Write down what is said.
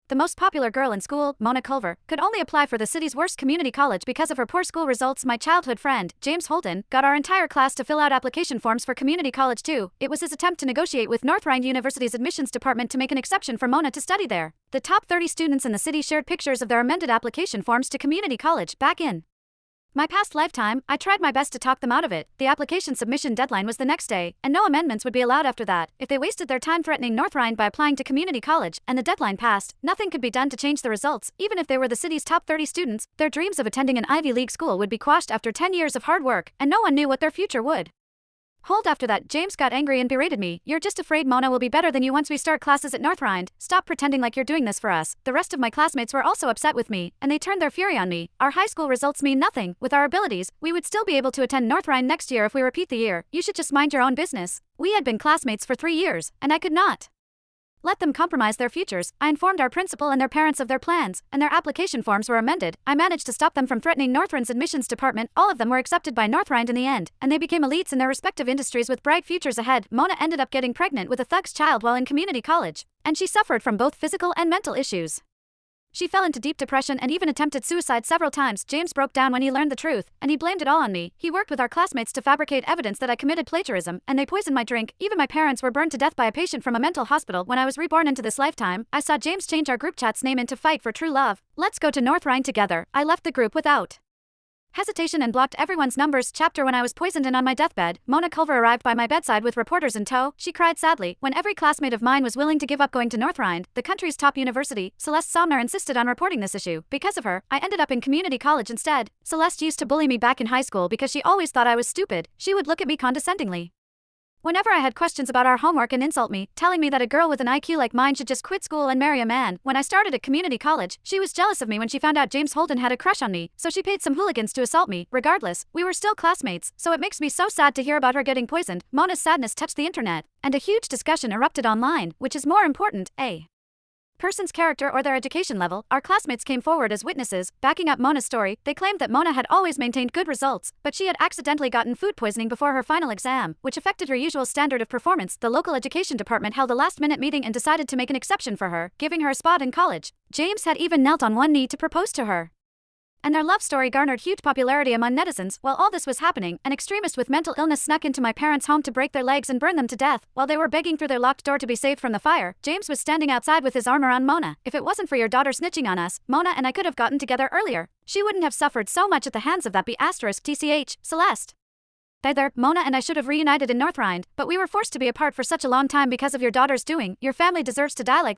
the most popular girl in school, Mona Culver, could only apply for the city's worst community college because of her poor school results. My childhood friend, James Holden, got our entire class to fill out application forms for community college too. It was his attempt to negotiate with North Rhine University's admissions department to make an exception for Mona to study there. The top 30 students in the city shared pictures of their amended application forms to community college back in my past lifetime. I tried my best to talk them out of it. The application submission deadline was the next day, and no amendments would be allowed after that. If they wasted their time threatening North Rhine by applying to community college, and the deadline passed, nothing could be done to change the results. Even if they were the city's top 30 students, their dreams of attending an Ivy League school would be quashed after 10 years of hard work, and no one knew what their future would hold. After that, James got angry and berated me. "You're just afraid Mona will be better than you once we start classes at North Rhine. Stop pretending like you're doing this for us." The rest of my classmates were also upset with me, and they turned their fury on me. "Our high school results mean nothing. With our abilities, we would still be able to attend North Rhine next year if we repeat the year. You should just mind your own business." We had been classmates for 3 years, and I could not let them compromise their futures. I informed our principal and their parents of their plans, and their application forms were amended. I managed to stop them from threatening North Rhine's admissions department. All of them were accepted by North Rhine in the end, and they became elites in their respective industries with bright futures ahead. Mona ended up getting pregnant with a thug's child while in community college, and she suffered from both physical and mental issues. She fell into deep depression and even attempted suicide several times. James broke down when he learned the truth, and he blamed it all on me. He worked with our classmates to fabricate evidence that I committed plagiarism, and they poisoned my drink. Even my parents were burned to death by a patient from a mental hospital. When I was reborn into this lifetime, I saw James change our group chat's name into Fight for True Love. Let's go to North Rhine together. I left the group without hesitation and blocked everyone's numbers. Chapter: When I was poisoned and on my deathbed, Mona Culver arrived by my bedside with reporters in tow. She cried sadly. When every classmate of mine was willing to give up going to North Rhine, the country's top university, Celeste Somner insisted on reporting this issue. Because of her, I ended up in community college instead. Celeste used to bully me back in high school because she always thought I was stupid. She would look at me condescendingly whenever I had questions about our homework and insult me, telling me that a girl with an IQ like mine should just quit school and marry a man. When I started at community college, she was jealous of me when she found out James Holden had a crush on me, so she paid some hooligans to assault me. Regardless, we were still classmates, so it makes me so sad to hear about her getting poisoned. Mona's sadness touched the internet, and a huge discussion erupted online. Which is more important, a person's character or their education level? Our classmates came forward as witnesses, backing up Mona's story. They claimed that Mona had always maintained good results, but she had accidentally gotten food poisoning before her final exam, which affected her usual standard of performance. The local education department held a last-minute meeting and decided to make an exception for her, giving her a spot in college. James had even knelt on one knee to propose to her, and their love story garnered huge popularity among netizens. While all this was happening, an extremist with mental illness snuck into my parents' home to break their legs and burn them to death. While they were begging through their locked door to be saved from the fire, James was standing outside with his arm around Mona. "If it wasn't for your daughter snitching on us, Mona and I could have gotten together earlier. She wouldn't have suffered so much at the hands of that B***TCH, Celeste. Either Mona and I should have reunited in North Rhine, but we were forced to be apart for such a long time because of your daughter's doing. Your family deserves to die like this."